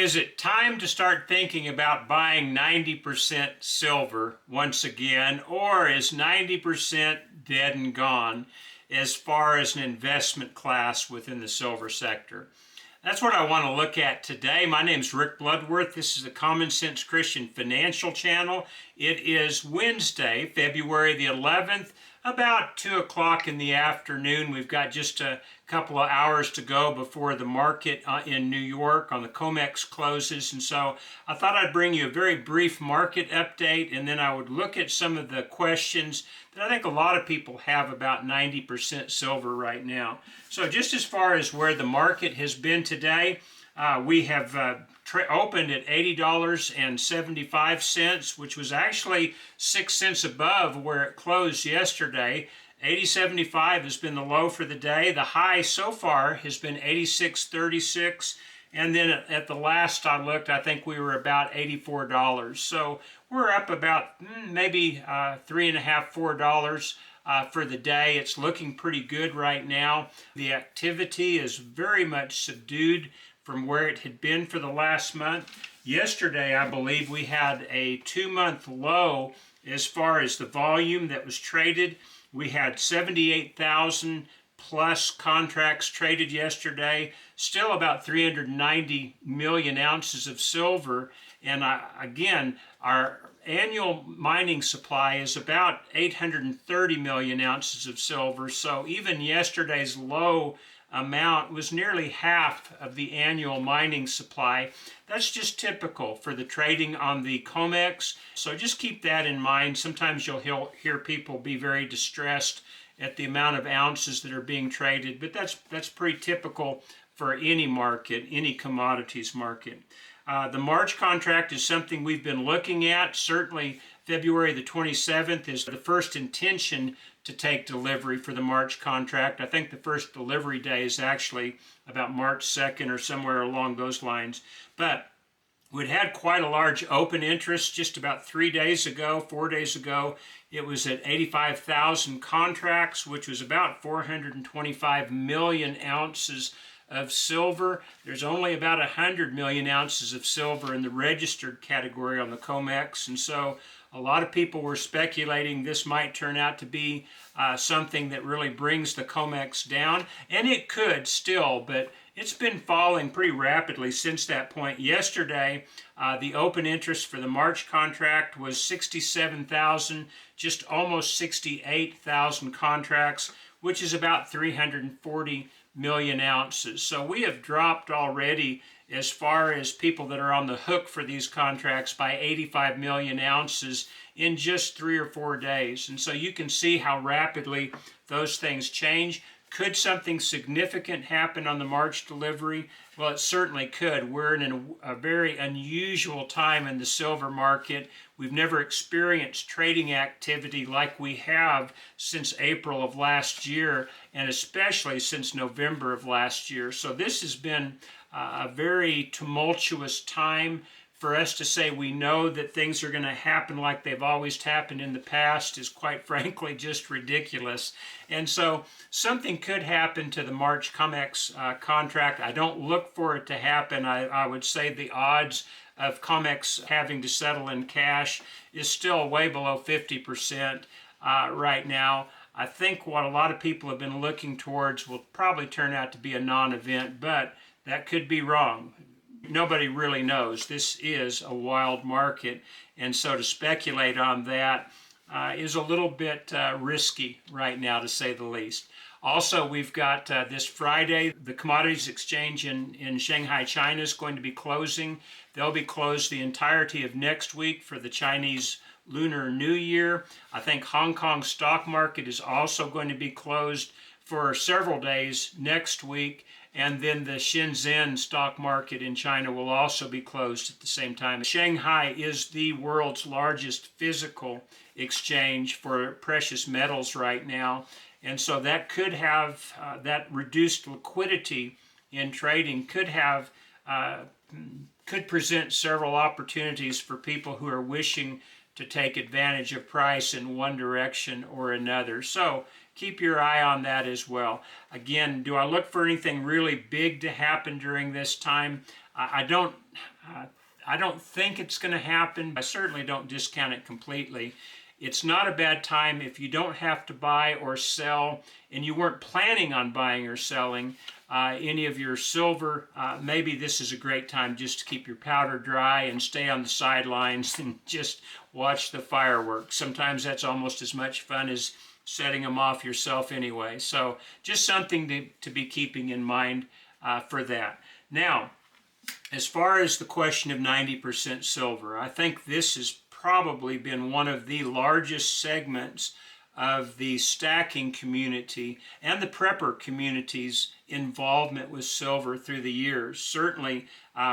is it time to start thinking about buying 90% silver once again, or is 90% dead and gone as far as an investment class within the silver sector? That's what I want to look at today. My name is Rick Bloodworth. This is the Common Sense Christian Financial Channel. It is Wednesday, February the 11th, about 2 o'clock in the afternoon. We've got just a couple of hours to go before the market in New York on the COMEX closes. And so I thought I'd bring you a very brief market update, and then I would look at some of the questions that I think a lot of people have about 90% silver right now. So just as far as where the market has been today, we have opened at $80.75, which was actually 6 cents above where it closed yesterday. 80.75 has been the low for the day. The high so far has been 86.36. And then at the last I looked, I think we were about $84. So we're up about maybe $3.50, $4 for the day. It's looking pretty good right now. The activity is very much subdued from where it had been for the last month. Yesterday, I believe we had a 2-month low as far as the volume that was traded. We had 78,000 plus contracts traded yesterday, still about 390 million ounces of silver. And again, our annual mining supply is about 830 million ounces of silver. So even yesterday's low amount was nearly half of the annual mining supply. That's just typical for the trading on the COMEX. So just keep that in mind. Sometimes you'll hear people be very distressed at the amount of ounces that are being traded, but that's pretty typical for any market, any commodities market. The March contract is something we've been looking at. Certainly February the 27th is the first intention to take delivery for the March contract. I think the first delivery day is actually about March 2nd or somewhere along those lines. But we'd had quite a large open interest just about 4 days ago. It was at 85,000 contracts, which was about 425 million ounces of silver. There's only about 100 million ounces of silver in the registered category on the COMEX, and so a lot of people were speculating this might turn out to be something that really brings the COMEX down, and it could still, but it's been falling pretty rapidly since that point. Yesterday, the open interest for the March contract was 67,000, just almost 68,000 contracts, which is about 340 million ounces. So we have dropped already as far as people that are on the hook for these contracts by 85 million ounces in just 3 or 4 days. And so you can see how rapidly those things change. Could something significant happen on the March delivery? Well, it certainly could. We're in a very unusual time in the silver market. We've never experienced trading activity like we have since April of last year, and especially since November of last year. So this has been a very tumultuous time. For us to say we know that things are going to happen like they've always happened in the past is quite frankly just ridiculous. And so something could happen to the March COMEX contract. I don't look for it to happen. I would say the odds of COMEX having to settle in cash is still way below 50% right now. I think what a lot of people have been looking towards will probably turn out to be a non-event, but that could be wrong. Nobody really knows. This is a wild market, and so to speculate on that is a little bit risky right now, to say the least. Also, we've got this Friday, the Commodities Exchange in Shanghai, China is going to be closing. They'll be closed the entirety of next week for the Chinese Lunar New Year. I think Hong Kong stock market is also going to be closed for several days next week. And then the Shenzhen stock market in China will also be closed at the same time. Shanghai is the world's largest physical exchange for precious metals right now. And so that could have, that reduced liquidity in trading could present several opportunities for people who are wishing to take advantage of price in one direction or another. So keep your eye on that as well. Again, do I look for anything really big to happen during this time? I don't. I don't think it's going to happen. I certainly don't discount it completely. It's not a bad time if you don't have to buy or sell and you weren't planning on buying or selling any of your silver. Maybe this is a great time just to keep your powder dry and stay on the sidelines and just watch the fireworks. Sometimes that's almost as much fun as setting them off yourself anyway. So just something to be keeping in mind for that. Now, as far as the question of 90% silver, I think this has probably been one of the largest segments of the stacking community and the prepper community's involvement with silver through the years. Certainly,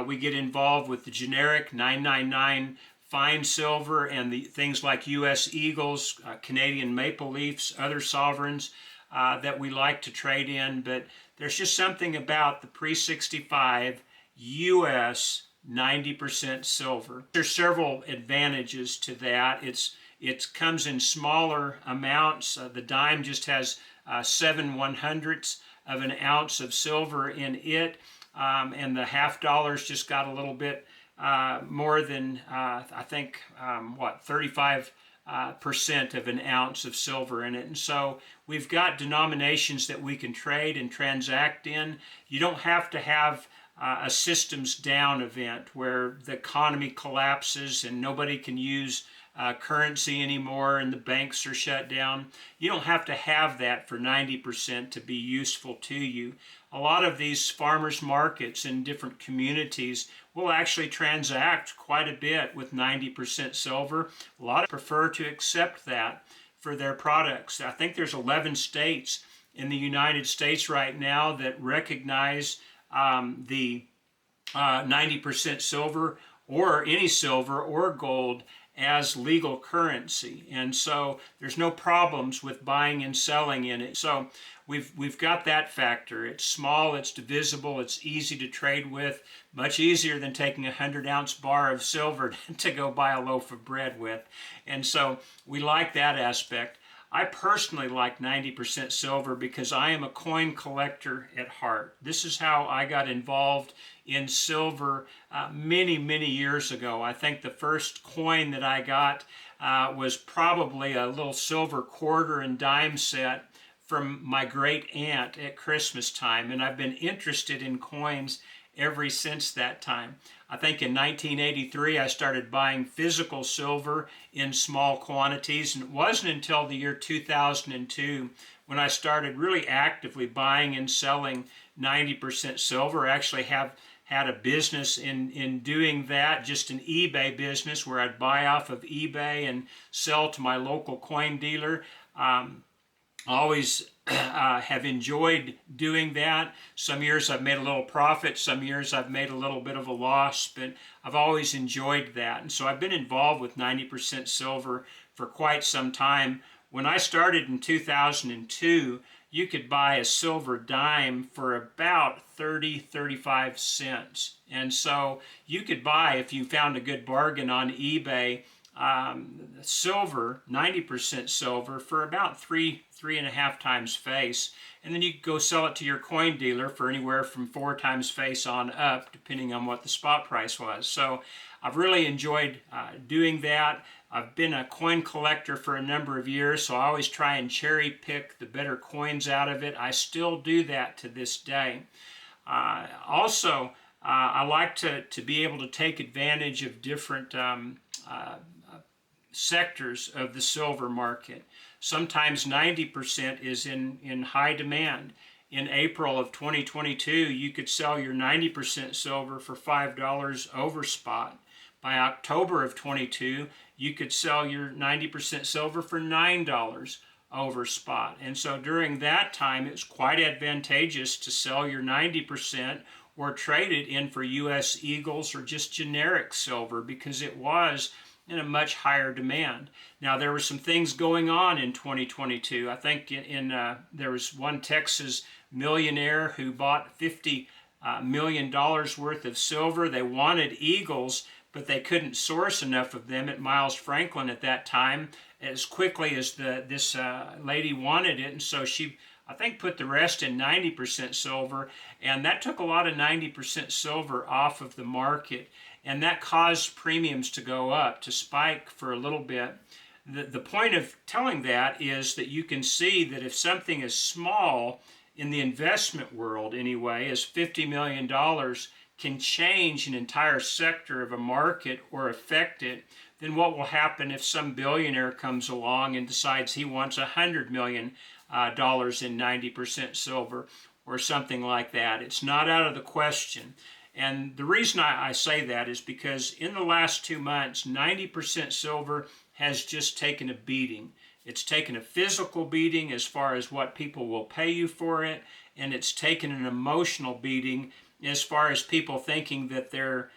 we get involved with the generic 999 fine silver and the things like U.S. Eagles, Canadian Maple Leafs, other sovereigns that we like to trade in, but there's just something about the pre-65 U.S. 90% silver. There's several advantages to that. It comes in smaller amounts. The dime just has 7/100ths of an ounce of silver in it, and the half dollar's just got a little bit more than, I think, 35% of an ounce of silver in it. And so we've got denominations that we can trade and transact in. You don't have to have a systems down event where the economy collapses and nobody can use currency anymore and the banks are shut down. You don't have to have that for 90% to be useful to you. A lot of these farmers markets in different communities will actually transact quite a bit with 90% silver. A lot prefer to accept that for their products. I think there's 11 states in the United States right now that recognize the 90% silver or any silver or gold as legal currency, and so there's no problems with buying and selling in it. So we've got that factor. It's small, it's divisible, it's easy to trade with, much easier than taking a 100-ounce bar of silver to go buy a loaf of bread with, and so we like that aspect. I personally like 90% silver because I am a coin collector at heart. This is how I got involved in silver many, many years ago. I think the first coin that I got was probably a little silver quarter and dime set from my great aunt at Christmas time, and I've been interested in coins ever since that time. I think in 1983 I started buying physical silver in small quantities, and it wasn't until the year 2002 when I started really actively buying and selling 90% silver. I actually have had a business in doing that, just an eBay business where I'd buy off of eBay and sell to my local coin dealer. Always have enjoyed doing that. Some years I've made a little profit, some years I've made a little bit of a loss, but I've always enjoyed that. And so I've been involved with 90% silver for quite some time. When I started in 2002, you could buy a silver dime for about 35 cents. And so you could buy, if you found a good bargain on eBay, silver, 90% silver, for about 3.5 times face, and then you could go sell it to your coin dealer for anywhere from 4 times face on up, depending on what the spot price was. So I've really enjoyed doing that. I've been a coin collector for a number of years, so I always try and cherry pick the better coins out of it. I still do that to this day. Also, I like to be able to take advantage of different sectors of the silver market. Sometimes 90% is in high demand. In April of 2022, you could sell your 90% silver for $5 over spot. By October of 22, you could sell your 90% silver for $9 over spot. And so during that time, it's quite advantageous to sell your 90% or trade it in for U.S. Eagles or just generic silver because it was in a much higher demand. Now, there were some things going on in 2022. I think there was one Texas millionaire who bought $50 million worth of silver. They wanted Eagles, but they couldn't source enough of them at Miles Franklin at that time as quickly as this lady wanted it, and so she, I think, put the rest in 90% silver, and that took a lot of 90% silver off of the market, and that caused premiums to go up, to spike for a little bit. The point of telling that is that you can see that if something is small in the investment world anyway, as $50 million can change an entire sector of a market or affect it, then what will happen if some billionaire comes along and decides he wants $100 million in 90% silver or something like that? It's not out of the question. And the reason I say that is because in the last 2 months, 90% silver has just taken a beating. It's taken a physical beating as far as what people will pay you for it, and it's taken an emotional beating as far as people thinking that their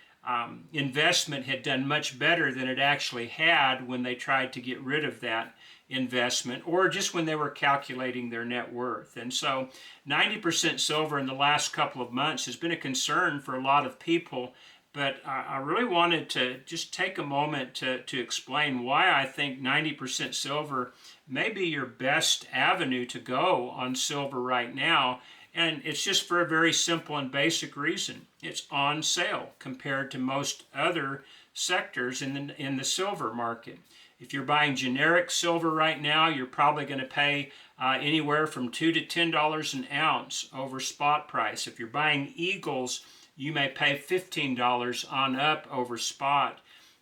investment had done much better than it actually had when they tried to get rid of that investment, or just when they were calculating their net worth. And so 90% silver in the last couple of months has been a concern for a lot of people, but I really wanted to just take a moment to explain why I think 90% silver may be your best avenue to go on silver right now. And it's just for a very simple and basic reason. It's on sale compared to most other sectors in the silver market. If you're buying generic silver right now, you're probably going to pay anywhere from $2 to $10 an ounce over spot price. If you're buying Eagles, you may pay $15 on up over spot.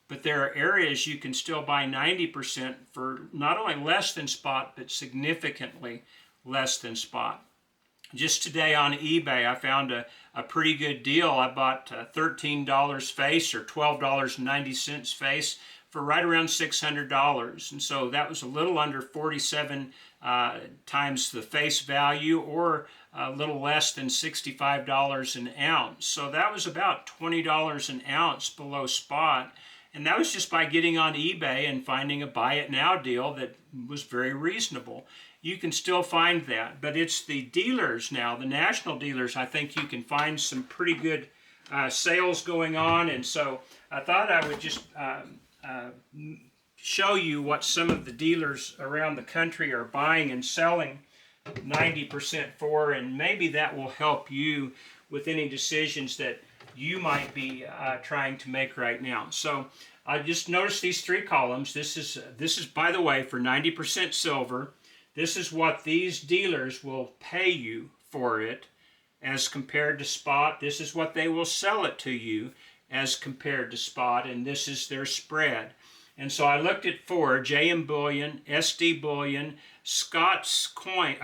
But there are areas you can still buy 90% for not only less than spot, but significantly less than spot. Just today on eBay, I found a pretty good deal. I bought $13 face or $12.90 face for right around $600. And so that was a little under 47 times the face value, or a little less than $65 an ounce. So that was about $20 an ounce below spot. And that was just by getting on eBay and finding a buy it now deal that was very reasonable. You can still find that, but it's the dealers now, the national dealers, I think you can find some pretty good sales going on. And so I thought I would just show you what some of the dealers around the country are buying and selling 90% for, and maybe that will help you with any decisions that you might be trying to make right now. So I just noticed these three columns. This is by the way, for 90% silver. This is what these dealers will pay you for it as compared to spot. This is what they will sell it to you as compared to spot, and this is their spread. And so I looked at four: JM Bullion, SD Bullion, Scotsman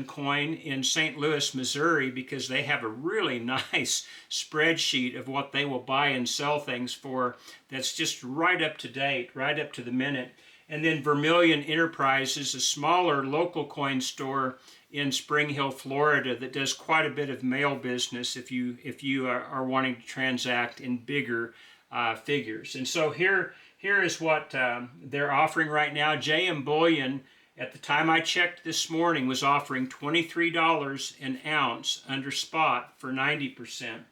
Coin in St. Louis, Missouri, because they have a really nice spreadsheet of what they will buy and sell things for that's just right up to date, right up to the minute. And then Vermilion Enterprises, a smaller local coin store in Spring Hill, Florida, that does quite a bit of mail business if you are wanting to transact in bigger figures. And so here is what they're offering right now. JM Bullion, at the time I checked this morning, was offering $23 an ounce under spot for 90%.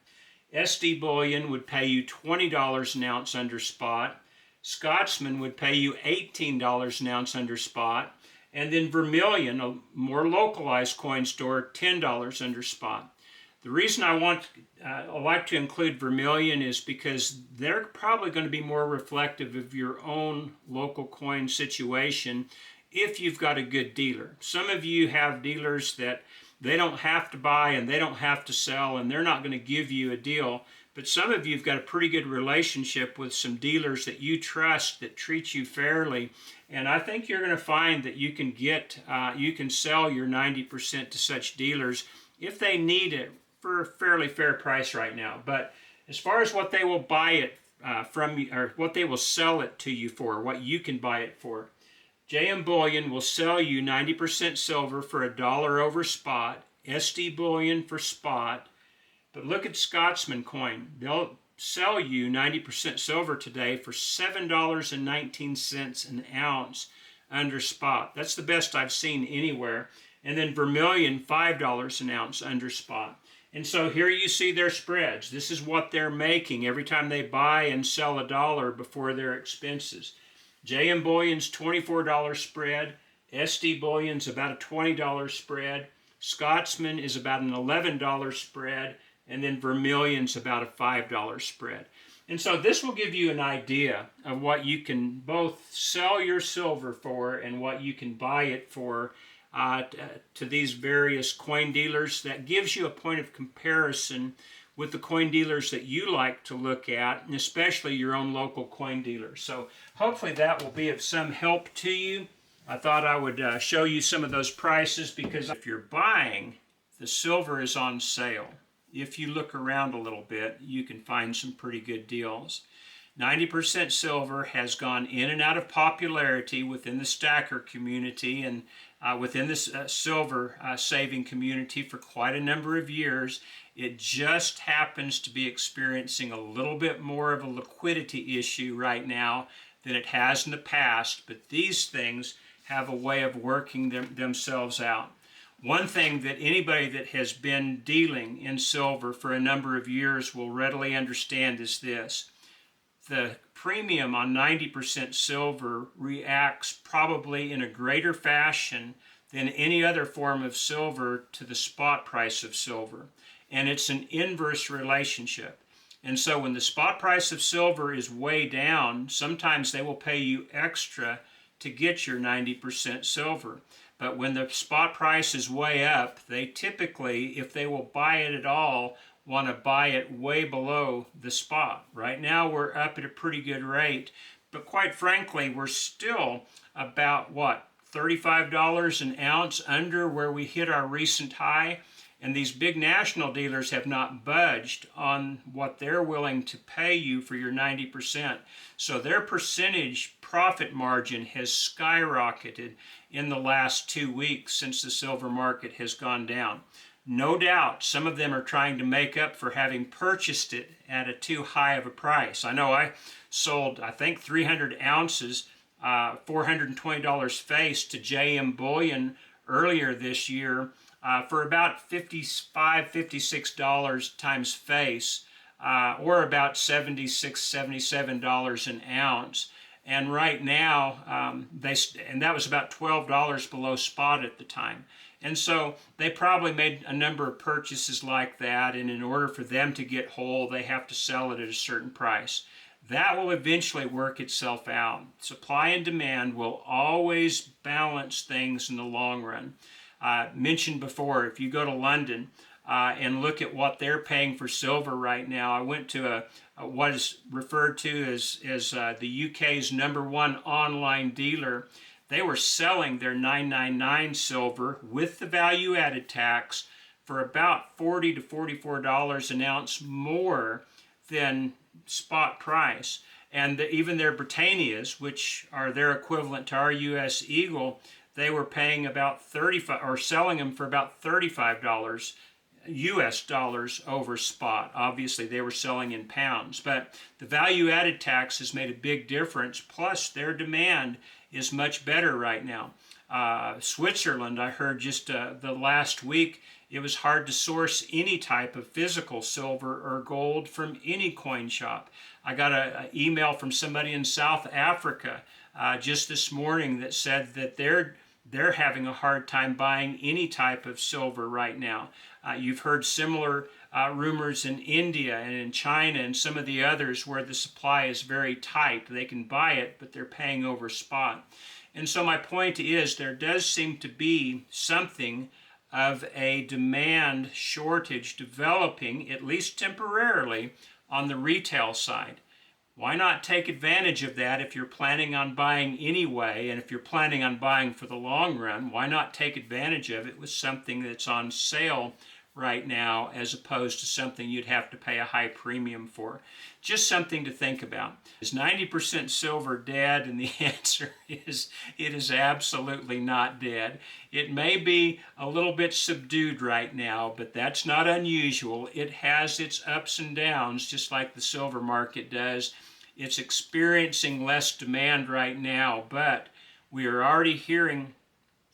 SD Bullion would pay you $20 an ounce under spot. Scotsman would pay you $18 an ounce under spot. And then Vermilion, a more localized coin store, $10 under spot. The reason I like to include Vermilion is because they're probably going to be more reflective of your own local coin situation if you've got a good dealer. Some of you have dealers that they don't have to buy and they don't have to sell, and they're not going to give you a deal. But some of you have got a pretty good relationship with some dealers that you trust, that treat you fairly. And I think you're going to find that you can sell your 90% to such dealers if they need it for a fairly fair price right now. But as far as what they will buy it from you, or what they will sell it to you for, what you can buy it for, JM Bullion will sell you 90% silver for $1 over spot, SD Bullion for spot. But look at Scotsman Coin. They'll sell you 90% silver today for $7.19 an ounce under spot. That's the best I've seen anywhere. And then Vermilion, $5 an ounce under spot. And so here you see their spreads. This is what they're making every time they buy and sell a dollar before their expenses. JM Bullion's $24 spread. SD Bullion's about a $20 spread. Scotsman is about an $11 spread. And then Vermilion's about a $5 spread. And so this will give you an idea of what you can both sell your silver for and what you can buy it for to these various coin dealers. That gives you a point of comparison with the coin dealers that you like to look at, and especially your own local coin dealers. So hopefully that will be of some help to you. I thought I would show you some of those prices, because if you're buying, the silver is on sale. If you look around a little bit, you can find some pretty good deals. 90% silver has gone in and out of popularity within the stacker community and within this silver saving community for quite a number of years. It just happens to be experiencing a little bit more of a liquidity issue right now than it has in the past, but these things have a way of working themselves out. One thing that anybody that has been dealing in silver for a number of years will readily understand is this. The premium on 90% silver reacts probably in a greater fashion than any other form of silver to the spot price of silver. And it's an inverse relationship. And so when the spot price of silver is way down, sometimes they will pay you extra to get your 90% silver. But when the spot price is way up, they typically, if they will buy it at all, want to buy it way below the spot. Right now we're up at a pretty good rate, but quite frankly, we're still about, what, $35 an ounce under where we hit our recent high, and these big national dealers have not budged on what they're willing to pay you for your 90%. So their percentage profit margin has skyrocketed in the last 2 weeks since the silver market has gone down. No doubt some of them are trying to make up for having purchased it at a too high of a price. I know I sold, I think, 300 ounces, $420 face to JM Bullion earlier this year for about $55, $56 times face, or about $76, $77 an ounce. And right now, and that was about $12 below spot at the time. And so they probably made a number of purchases like that, and in order for them to get whole, they have to sell it at a certain price. That will eventually work itself out. Supply and demand will always balance things in the long run. Mentioned before, if you go to London and look at what they're paying for silver right now, I went to what is referred to as the UK's #1 online dealer. They were selling their 999 silver with the value-added tax for about $40 to $44 an ounce more than spot price. And even their Britannias, which are their equivalent to our U.S. Eagle, they were paying about 35, or selling them for about $35 US dollars over spot. Obviously, they were selling in pounds, but the value-added tax has made a big difference. Plus, their demand is much better right now. Switzerland, I heard just the last week, it was hard to source any type of physical silver or gold from any coin shop. I got an email from somebody in South Africa just this morning that said that they're having a hard time buying any type of silver right now. You've heard similar rumors in India and in China and some of the others where the supply is very tight. They can buy it, but they're paying over spot. And so my point is, there does seem to be something of a demand shortage developing, at least temporarily, on the retail side. Why not take advantage of that if you're planning on buying anyway, and if you're planning on buying for the long run, why not take advantage of it with something that's on sale right now as opposed to something you'd have to pay a high premium for? Just something to think about. Is 90% silver dead? And the answer is it is absolutely not dead. It may be a little bit subdued right now, but that's not unusual. It has its ups and downs just like the silver market does. It's experiencing less demand right now, but we are already hearing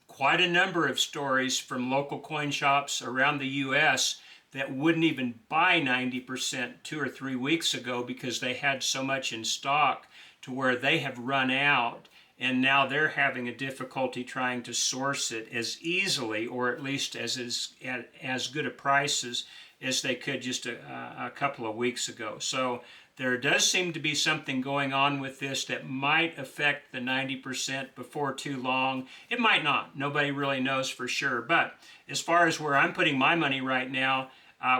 quite a number of stories from local coin shops around the U.S. that wouldn't even buy 90% 2 or 3 weeks ago because they had so much in stock to where they have run out, and now they're having a difficulty trying to source it as easily, or at least as good a prices as they could just a couple of weeks ago. So there does seem to be something going on with this that might affect the 90% before too long. It might not. Nobody really knows for sure. But as far as where I'm putting my money right now,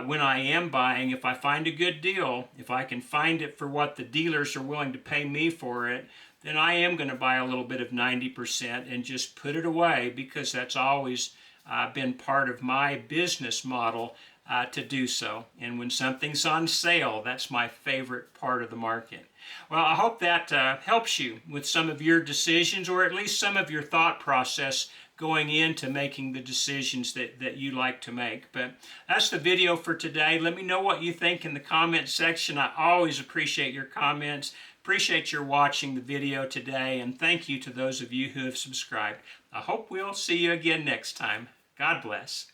when I am buying, if I find a good deal, if I can find it for what the dealers are willing to pay me for it, then I am going to buy a little bit of 90% and just put it away, because that's always been part of my business model to do so. And when something's on sale, that's my favorite part of the market. Well, I hope that helps you with some of your decisions, or at least some of your thought process going into making the decisions that you like to make. But that's the video for today. Let me know what you think in the comment section. I always appreciate your comments. Appreciate your watching the video today, and thank you to those of you who have subscribed. I hope we'll see you again next time. God bless.